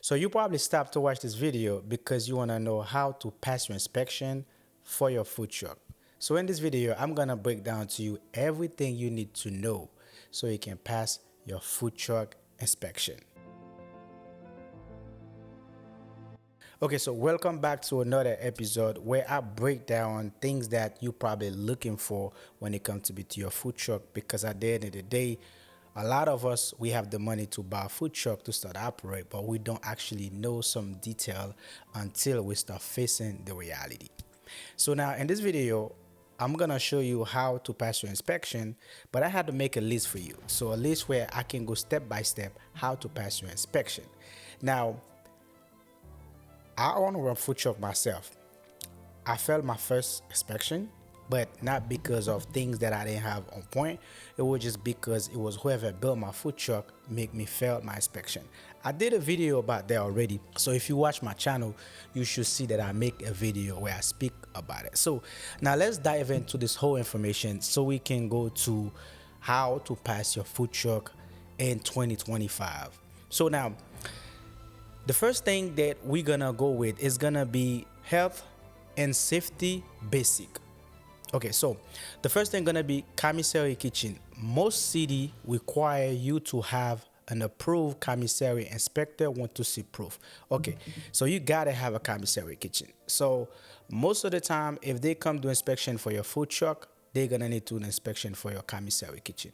So you probably stopped to watch this video because you want to know how to pass your inspection for your food truck. So in this video, I'm going to break down to you everything you need to know so you can pass your food truck inspection. Okay, so welcome back to another episode where I break down things that you're probably looking for when it comes to your food truck, because at the end of the day, a lot of us, we have the money to buy a food truck to start operate, but we don't actually know some detail until we start facing the reality. So now in this video, I'm gonna show you how to pass your inspection, but I had to make a list for you. So a list where I can go step by step how to pass your inspection. Now, I own a food truck myself. I failed my first inspection, but not because of things that I didn't have on point. It was just because it was whoever built my food truck make me fail my inspection. I did a video about that already. So if you watch my channel, you should see that I make a video where I speak about it. So now let's dive into this whole information so we can go to how to pass your food truck in 2025. So now, the first thing that we're gonna go with is gonna be health and safety basic. Okay, so the first thing gonna be commissary kitchen. Most city require you to have an approved commissary inspector want to see proof. Okay, so you gotta have a commissary kitchen. So most of the time, if they come to inspection for your food truck, they're gonna need to do an inspection for your commissary kitchen.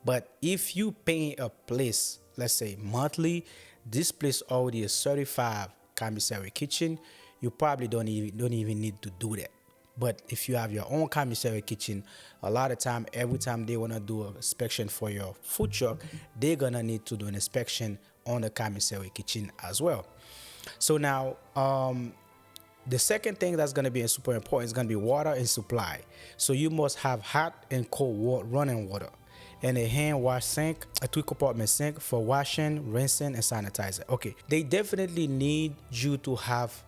But if you pay a place, let's say monthly, this place already is certified commissary kitchen, you probably don't even need to do that. But if you have your own commissary kitchen, a lot of time, every time they want to do an inspection for your food truck, they're gonna need to do an inspection on the commissary kitchen as well. So now, the second thing that's gonna be super important is gonna be water and supply. So you must have hot and cold running water, and a hand wash sink, a 2-compartment sink for washing, rinsing, and sanitizer. Okay, they definitely need you to have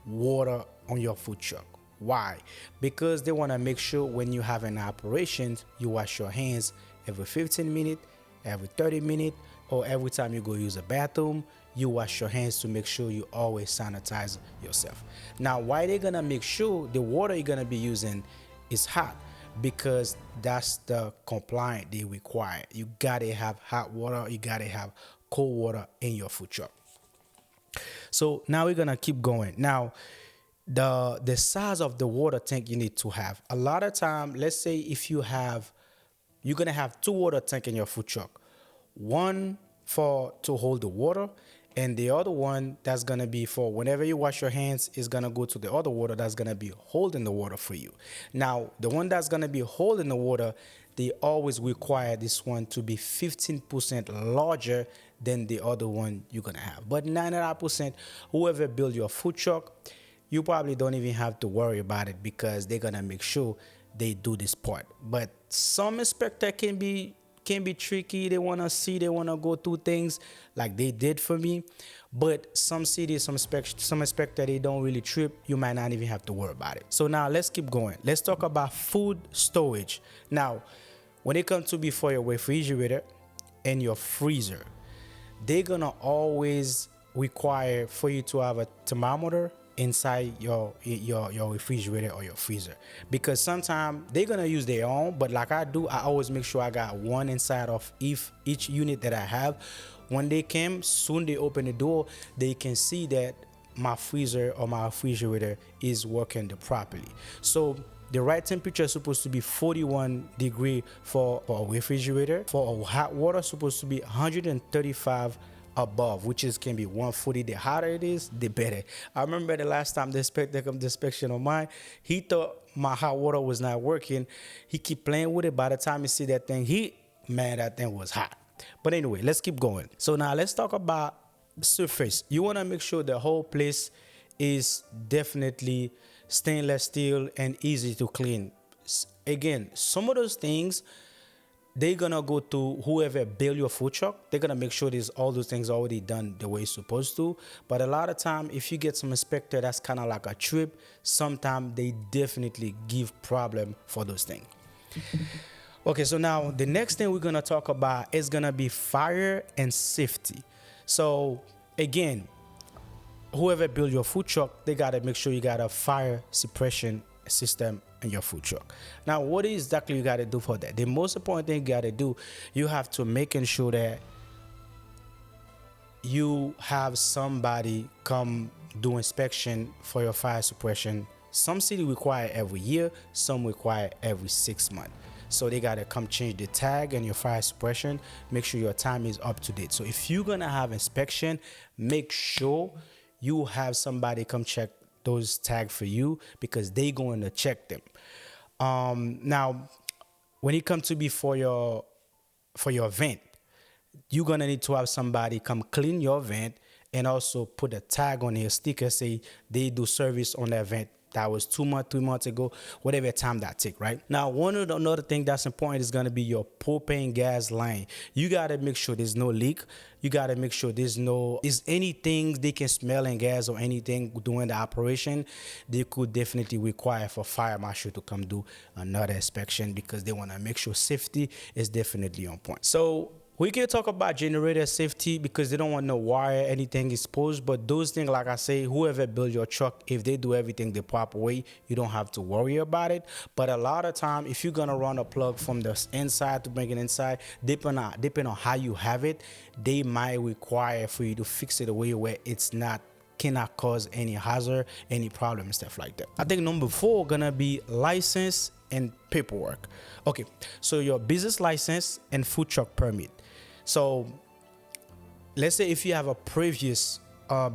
water on your food truck. Why? Because they want to make sure when you have an operation, you wash your hands every 15 minutes, every 30 minutes, or every time you go use a bathroom, you wash your hands to make sure you always sanitize yourself. Now, why they're gonna make sure the water you're gonna be using is hot? Because that's the compliant they require. You gotta have hot water, you gotta have cold water in your food truck. So now we're gonna keep going. Now, the size of the water tank you need to have. A lot of time, let's say if you're gonna have 2 water tank in your food truck. One for to hold the water, and the other one that's gonna be for whenever you wash your hands is gonna go to the other water that's gonna be holding the water for you. Now, the one that's gonna be holding the water, they always require this one to be 15% larger than the other one you're gonna have. But 99%, whoever built your food truck, you probably don't even have to worry about it because they're gonna make sure they do this part. But some inspector can be tricky. They wanna go through things like they did for me. But some cities, some inspector, they don't really trip. You might not even have to worry about it. So now let's keep going. Let's talk about food storage. Now, when it comes to before your refrigerator and your freezer, they're gonna always require for you to have a thermometer inside your refrigerator or your freezer, because sometimes they're gonna use their own, but like I do, I always make sure I got one inside of each unit that I have. When they came, soon they open the door, they can see that my freezer or my refrigerator is working properly. So the right temperature is supposed to be 41 degree for a refrigerator. For a hot water, supposed to be 135 above, which is can be 140. The hotter it is, the better. I remember the last time the inspector come to inspection on mine, he thought my hot water was not working. He keep playing with it. By the time he see that thing heat, man, that thing was hot. But anyway, let's keep going. So now let's talk about surface. You want to make sure the whole place is definitely stainless steel and easy to clean. Again, some of those things, they're gonna go to whoever built your food truck. They're gonna make sure there's all those things already done the way it's supposed to. But a lot of time, if you get some inspector that's kind of like a trip, sometimes they definitely give problem for those things. Okay, so now the next thing we're gonna talk about is gonna be fire and safety. So again, whoever build your food truck, they gotta make sure you got a fire suppression system in your food truck. Now, what exactly you gotta do for that? The most important thing you gotta do, you have to making sure that you have somebody come do inspection for your fire suppression. Some city require every year, some require every 6 months. So they gotta come change the tag and your fire suppression, make sure your time is up to date. So if you're gonna have inspection, make sure you have somebody come check those tags for you, because they going to check them. Now, when it comes to be for your event, you're gonna need to have somebody come clean your event and also put a tag on your sticker, say they do service on the event. That was 2 months, 3 months ago, whatever time that take, right? Now, another thing that's important is gonna be your propane gas line. You gotta make sure there's no leak. You gotta make sure is anything they can smell in gas or anything during the operation. They could definitely require for fire marshal to come do another inspection, because they wanna make sure safety is definitely on point. So we can talk about generator safety, because they don't want no wire, anything exposed. But those things, like I say, whoever build your truck, if they do everything the proper way, you don't have to worry about it. But a lot of time, if you're gonna run a plug from the inside to bring it inside, depending on how you have it, they might require for you to fix it a way where it's not cannot cause any hazard, any problem, and stuff like that. I think number 4 gonna be license and paperwork. Okay, so your business license and food truck permit. So let's say if you have a previous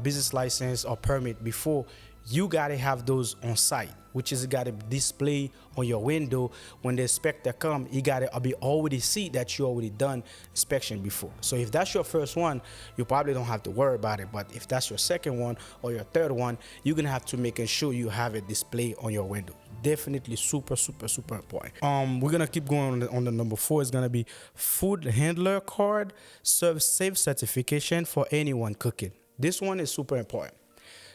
business license or permit before, you gotta have those on site, which is gotta display on your window. When the inspector come, you gotta be already see that you already done inspection before. So if that's your first one, you probably don't have to worry about it. But if that's your second one or your third one, you're gonna have to make sure you have it display on your window. Definitely super important. We're gonna keep going on the number 4 is gonna be food handler card, serve safe certification for anyone cooking. This one is super important.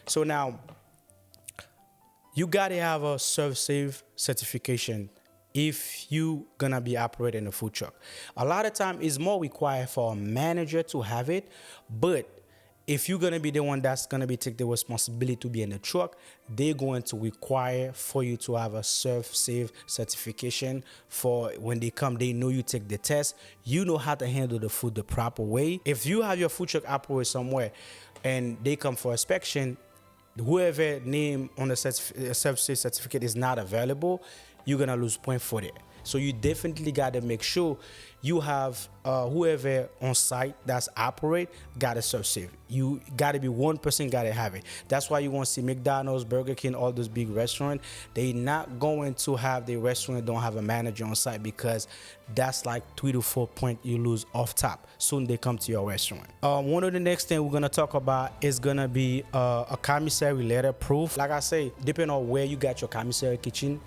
So now you gotta have a serve safe certification if you gonna be operating a food truck. A lot of time it's more required for a manager to have it, but if you're gonna be the one that's gonna be take the responsibility to be in the truck, they're going to require for you to have a serve safe certification. For when they come, they know you take the test, you know how to handle the food the proper way. If you have your food truck operate somewhere and they come for inspection, whoever name on the serve safe certificate is not available, you're gonna lose point for that. So you definitely got to make sure you have whoever on site that's operate got to serve safe. You got to be one person got to have it. That's why you want to see McDonald's, Burger King, all those big restaurants. They not going to have the restaurant don't have a manager on site, because that's like 3 to 4 points you lose off top. Soon they come to your restaurant. One of the next thing we're gonna talk about is gonna be a commissary letter proof. Like I say, depending on where you got your commissary kitchen,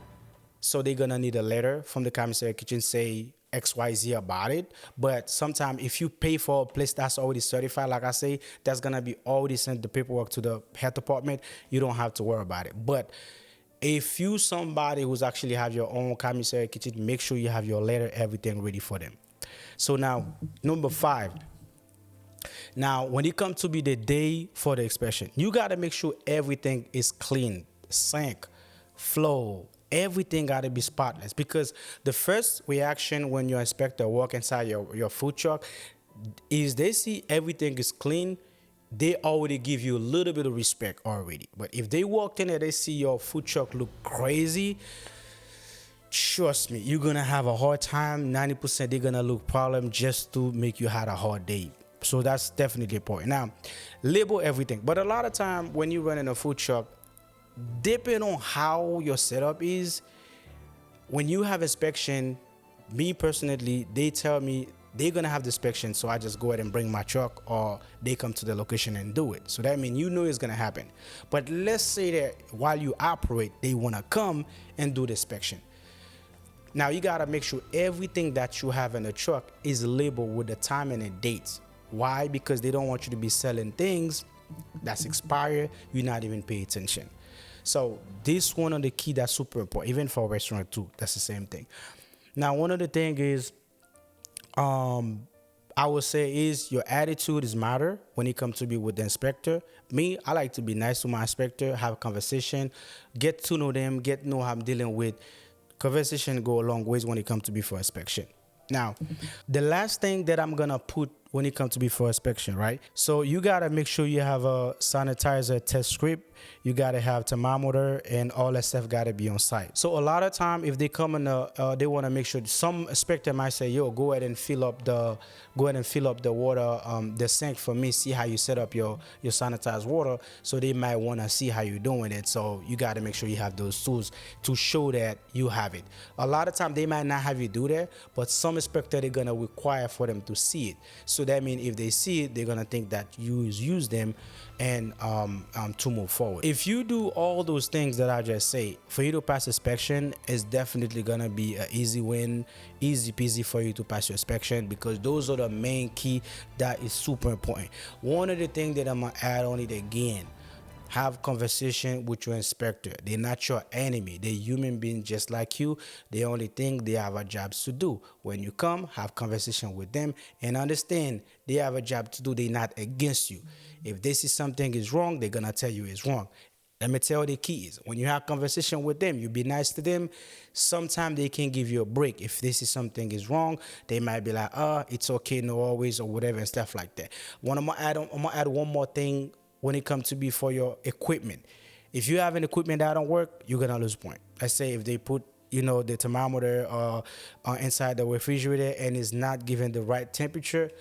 so they're gonna need a letter from the commissary kitchen say XYZ about it. But sometimes if you pay for a place that's already certified, like I say, that's gonna be already sent the paperwork to the health department. You don't have to worry about it. But if you somebody who's actually have your own commissary kitchen, make sure you have your letter, everything ready for them. So now, number 5. Now, when it comes to be the day for the inspection, you gotta make sure everything is clean, sink, flow, everything got to be spotless, because the first reaction when your inspector walk inside your food truck is they see everything is clean. They already give you a little bit of respect already. But if they walked in and they see your food truck look crazy, trust me, you're gonna have a hard time. 90% they're gonna look problem just to make you had a hard day. So that's definitely important. Now, label everything. But a lot of time when you run in a food truck, depending on how your setup is, when you have inspection, me personally, they tell me they're gonna have the inspection, so I just go ahead and bring my truck, or they come to the location and do it. So that means you know it's gonna happen. But let's say that while you operate, they wanna come and do the inspection. Now you gotta make sure everything that you have in the truck is labeled with the time and the dates. Why? Because they don't want you to be selling things that's expired, you're not even paying attention. So this one of the key that's super important, even for a restaurant too. That's the same thing. Now, one of the things is I would say is your attitude is matter when it comes to be with the inspector. Me, I like to be nice to my inspector, have a conversation, get to know them, get to know how I'm dealing with. Conversation go a long ways when it comes to be for inspection. Now, the last thing that I'm gonna put when it comes to be for inspection, right? So you gotta make sure you have a sanitizer test script. You gotta have thermometer and all that stuff gotta be on site. So a lot of time, if they come in, they wanna make sure. Some inspector might say, "Yo, go ahead and fill up the water, the sink for me. See how you set up your sanitized water." So they might wanna see how you're doing it. So you gotta make sure you have those tools to show that you have it. A lot of time they might not have you do that, but some inspector they're gonna require for them to see it. So that means if they see it, they're gonna think that you use them and to move forward. If you do all those things that I just say, for you to pass inspection is definitely gonna be an easy win, easy peasy for you to pass your inspection, because those are the main key that is super important. One of the things that I'm gonna add on it again, have conversation with your inspector. They're not your enemy. They're human beings just like you. The only thing they have a job to do. When you come, have conversation with them and understand they have a job to do. They're not against you. If they see something is wrong, they're gonna tell you it's wrong. Let me tell you the key is when you have conversation with them, you be nice to them. Sometimes they can give you a break. If they see something is wrong, they might be like, it's okay, no always, or whatever, and stuff like that. I'm gonna add one more thing when it comes to be for your equipment. If you have an equipment that don't work, you're gonna lose point. Let's say if they put the thermometer inside the refrigerator and it's not giving the right temperature,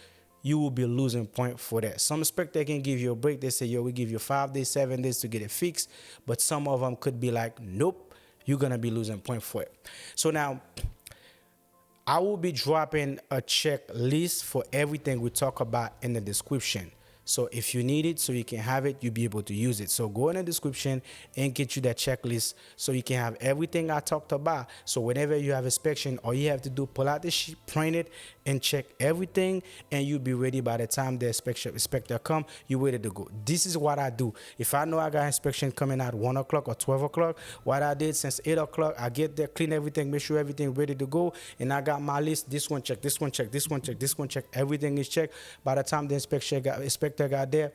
you will be losing point for that. Some inspector can give you a break. They say, "Yo, we give you 5 days, 7 days to get it fixed," but some of them could be like, "Nope, you're gonna be losing point for it." So now I will be dropping a checklist for everything we talk about in the description. So if you need it, so you can have it, you'll be able to use it. So go in the description and get you that checklist so you can have everything I talked about. So whenever you have inspection, all you have to do, pull out the sheet, print it, and check everything, and you'll be ready by the time the inspector come, you're ready to go. This is what I do. If I know I got inspection coming at 1 o'clock or 12 o'clock, what I did since 8 o'clock, I get there, clean everything, make sure everything ready to go, and I got my list. This one check, this one check, this one check, this one check. Everything is checked. By the time the inspector got there,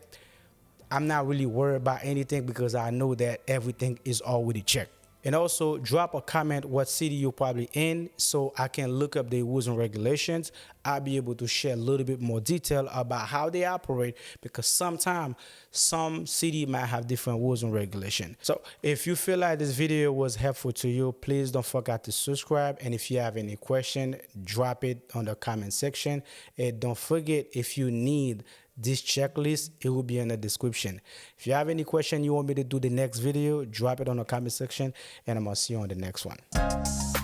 I'm not really worried about anything because I know that everything is already checked. And also drop a comment what city you're probably in so I can look up the rules and regulations. I'll be able to share a little bit more detail about how they operate, because sometimes some city might have different rules and regulations. So if you feel like this video was helpful to you, please don't forget to subscribe. And if you have any question, drop it on the comment section. And don't forget, if you need this checklist, it will be in the description. If you have any question you want me to do the next video, drop it on the comment section, and I'm gonna see you on the next one.